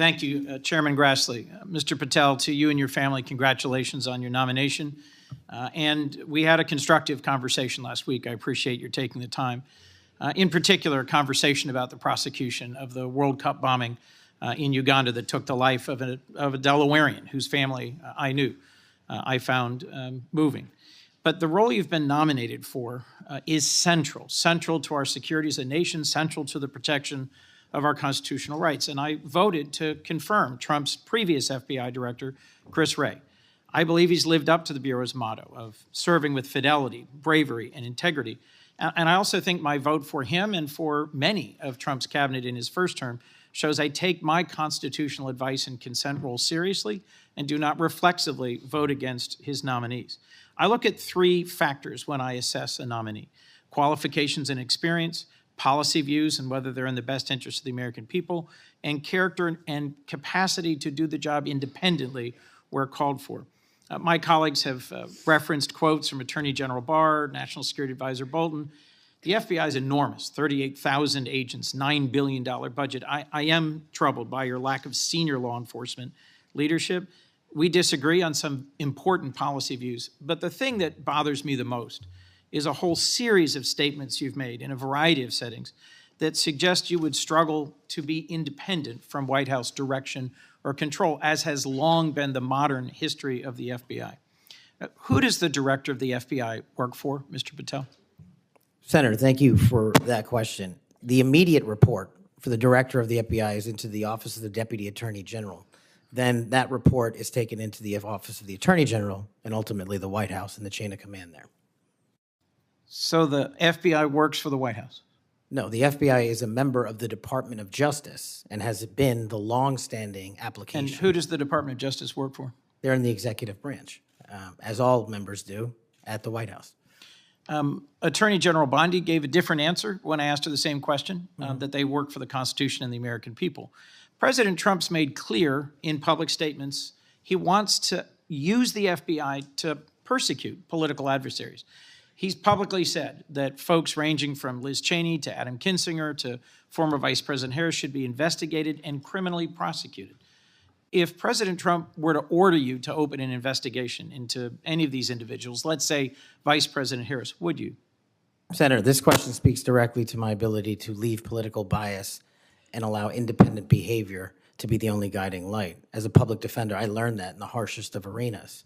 Thank you, Chairman Grassley. Mr. Patel, to you and your family, congratulations on your nomination. And we had a constructive conversation last week. I appreciate your taking the time. In particular, a conversation about the prosecution of the World Cup bombing in Uganda that took the life of a Delawarean whose family I knew. I found moving. But the role you've been nominated for is central to our security as a nation, central to the protection of our constitutional rights. And I voted to confirm Trump's previous FBI director, Chris Wray. I believe he's lived up to the Bureau's motto of serving with fidelity, bravery, and integrity. And I also think my vote for him and for many of Trump's cabinet in his first term shows I take my constitutional advice and consent role seriously and do not reflexively vote against his nominees. I look at three factors when I assess a nominee: qualifications and experience, policy views and whether they're in the best interest of the American people, and character and capacity to do the job independently where called for. My colleagues have referenced quotes from Attorney General Barr, National Security Advisor Bolton. The FBI is enormous, 38,000 agents, $9 billion budget. I am troubled by your lack of senior law enforcement leadership. We disagree on some important policy views, but the thing that bothers me the most is a whole series of statements you've made in a variety of settings that suggest you would struggle to be independent from White House direction or control, as has long been the modern history of the FBI. Who does the director of the FBI work for, Mr. Patel? Senator, thank you for that question. The immediate report for the director of the FBI is into the Office of the Deputy Attorney General. Then that report is taken into the Office of the Attorney General and ultimately the White House and the chain of command there. So the FBI works for the White House? No, the FBI is a member of the Department of Justice and has been the long-standing application. And who does the Department of Justice work for? They're in the executive branch, as all members do at the White House. Attorney General Bondi gave a different answer when I asked her the same question, that they work for the Constitution and the American people. President Trump's made clear in public statements he wants to use the FBI to persecute political adversaries. He's publicly said that folks ranging from Liz Cheney to Adam Kinzinger to former Vice President Harris should be investigated and criminally prosecuted. If President Trump were to order you to open an investigation into any of these individuals, let's say Vice President Harris, would you? Senator, this question speaks directly to my ability to leave political bias and allow independent behavior to be the only guiding light. As a public defender, I learned that in the harshest of arenas.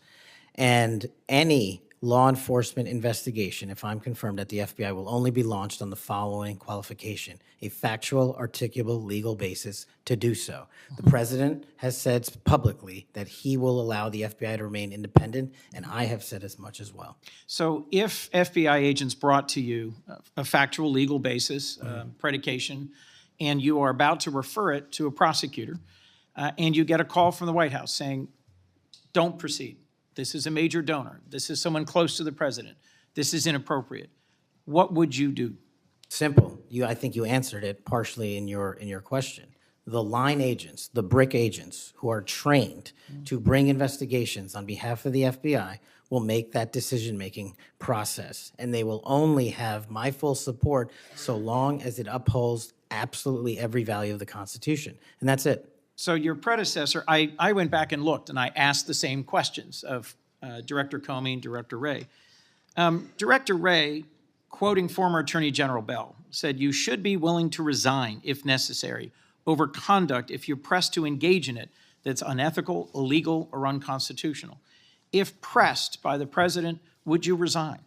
And any law enforcement investigation, if I'm confirmed at the FBI, will only be launched on the following qualification: a factual, articulable, legal basis to do so. The president has said publicly that he will allow the FBI to remain independent, and I have said as much as well. So if FBI agents brought to you a factual, legal basis, predication, and you are about to refer it to a prosecutor, and you get a call from the White House saying, don't proceed. This is a major donor. This is someone close to the president. This is inappropriate. What would you do? Simple. I think you answered it partially in your question. The line agents, the brick agents who are trained to bring investigations on behalf of the FBI will make that decision-making process, and they will only have my full support so long as it upholds absolutely every value of the Constitution, and that's it. So your predecessor, I went back and looked, and I asked the same questions of Director Comey and Director Wray. Director Wray, quoting former Attorney General Bell, said, "You should be willing to resign, if necessary, over conduct if you're pressed to engage in it that's unethical, illegal, or unconstitutional. If pressed by the president, would you resign?"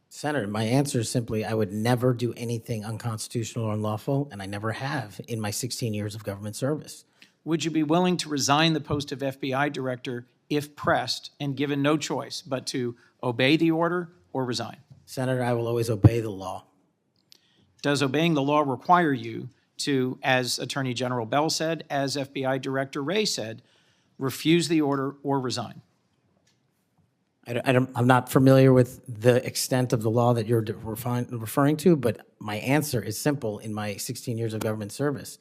Senator, my answer is simply, I would never do anything unconstitutional or unlawful, and I never have in my 16 years of government service. Would you be willing to resign the post of FBI director if pressed and given no choice but to obey the order or resign? Senator, I will always obey the law. Does obeying the law require you to, as Attorney General Bell said, as FBI Director Wray said, refuse the order or resign? I'm not familiar with the extent of the law that you're referring to, but my answer is simple in my 16 years of government service.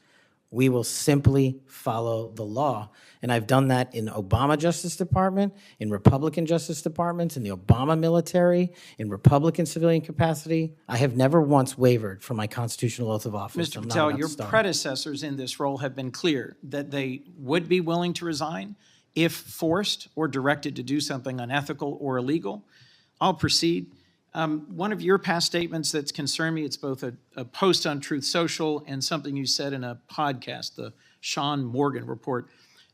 We will simply follow the law. And I've done that in Obama Justice Department, in Republican Justice Departments, in the Obama military, in Republican civilian capacity. I have never once wavered from my constitutional oath of office. Mr. I'm not Patel, about to your start. predecessors in this role have been clear that they would be willing to resign if forced or directed to do something unethical or illegal. I'll proceed. One of your past statements that's concerned me, it's both a post on Truth Social and something you said in a podcast, the Sean Morgan Report,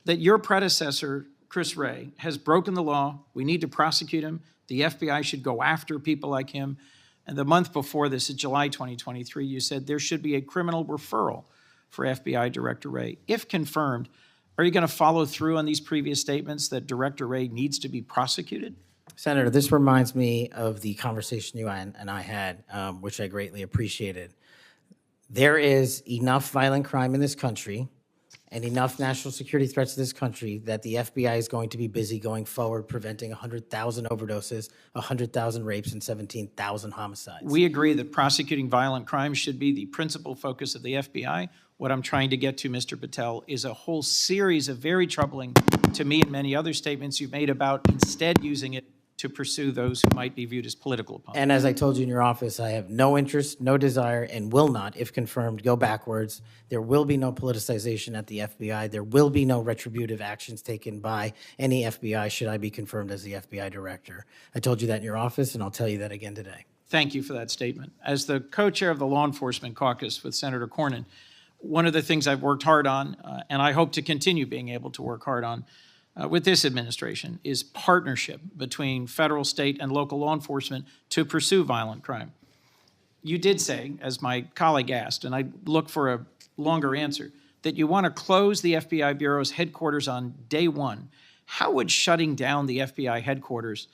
that your predecessor, Chris Wray, has broken the law. We need to prosecute him. The FBI should go after people like him. And the month before this, in July 2023, you said there should be a criminal referral for FBI Director Wray. If confirmed, are you going to follow through on these previous statements that Director Wray needs to be prosecuted? Senator, this reminds me of the conversation you and I had, which I greatly appreciated. There is enough violent crime in this country and enough national security threats to this country that the FBI is going to be busy going forward preventing 100,000 overdoses, 100,000 rapes, and 17,000 homicides. We agree that prosecuting violent crimes should be the principal focus of the FBI. What I'm trying to get to, Mr. Patel, is a whole series of very troubling, to me and many other statements you've made about instead using it to pursue those who might be viewed as political opponents. And as I told you in your office, I have no interest, no desire, and will not, if confirmed, go backwards. There will be no politicization at the FBI. There will be no retributive actions taken by any FBI should I be confirmed as the FBI director. I told you that in your office, and I'll tell you that again today. Thank you for that statement. As the co-chair of the Law Enforcement Caucus with Senator Cornyn, one of the things I've worked hard on, and I hope to continue being able to work hard on, with this administration is partnership between federal, state, and local law enforcement to pursue violent crime. You did say, as my colleague asked, and I look for a longer answer, that you want to close the FBI Bureau's headquarters on day one. How would shutting down the FBI headquarters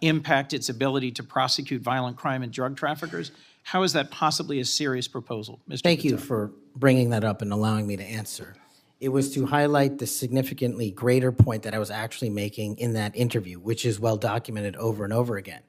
impact its ability to prosecute violent crime and drug traffickers? How is that possibly a serious proposal, Mr. Thank you Patel? for bringing that up and allowing me to answer. It was to highlight the significantly greater point that I was actually making in that interview, which is well documented over and over again.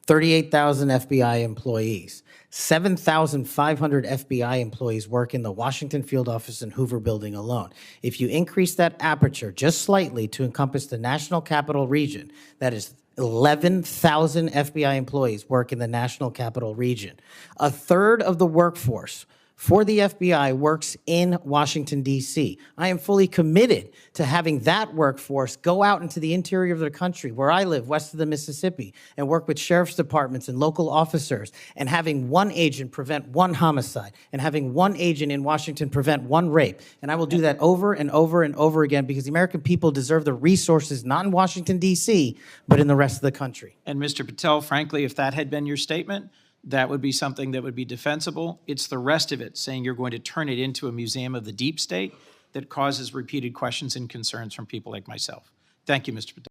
38,000 FBI employees, 7,500 FBI employees work in the Washington field office and Hoover building alone. If you increase that aperture just slightly to encompass the National Capital Region, that is 11,000 FBI employees work in the National Capital Region. A third of the workforce for the FBI works in Washington, D.C. I am fully committed to having that workforce go out into the interior of the country, where I live, west of the Mississippi, and work with sheriff's departments and local officers, and having one agent prevent one homicide, and having one agent in Washington prevent one rape. And I will do that over and over and over again because the American people deserve the resources, not in Washington, D.C., but in the rest of the country. And Mr. Patel, frankly, if that had been your statement, that would be something that would be defensible. It's the rest of it, saying you're going to turn it into a museum of the deep state, that causes repeated questions and concerns from people like myself. Thank you, Mr. Patel.